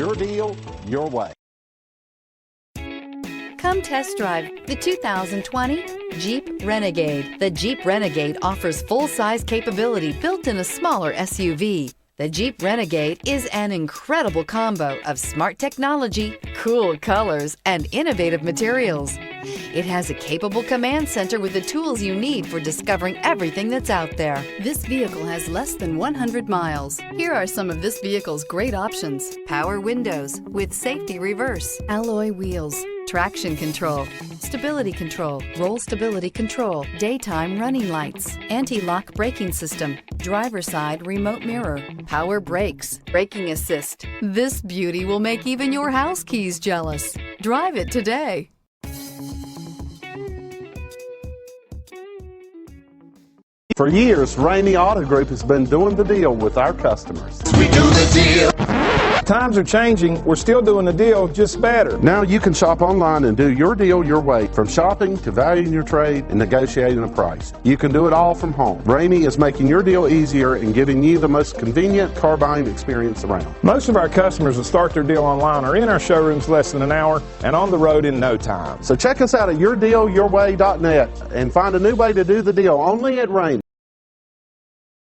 Your deal, your way. Come test drive the 2020 Jeep Renegade. The Jeep Renegade offers full-size capability built in a smaller SUV. The Jeep Renegade is an incredible combo of smart technology, cool colors, and innovative materials. It has a capable command center with the tools you need for discovering everything that's out there. This vehicle has less than 100 miles. Here are some of this vehicle's great options: power windows with safety reverse, alloy wheels, traction control, stability control, roll stability control, daytime running lights, anti-lock braking system, driver side remote mirror, power brakes, braking assist. This beauty will make even your house keys jealous. Drive it today. For years, Ramey Auto Group has been doing the deal with our customers. We do the deal. Times are changing. We're still doing the deal, just better. Now you can shop online and do your deal your way, from shopping to valuing your trade and negotiating a price. You can do it all from home. Ramey is making your deal easier and giving you the most convenient car buying experience around. Most of our customers that start their deal online are in our showrooms less than an hour and on the road in no time. So check us out at yourdealyourway.net and find a new way to do the deal only at Ramey.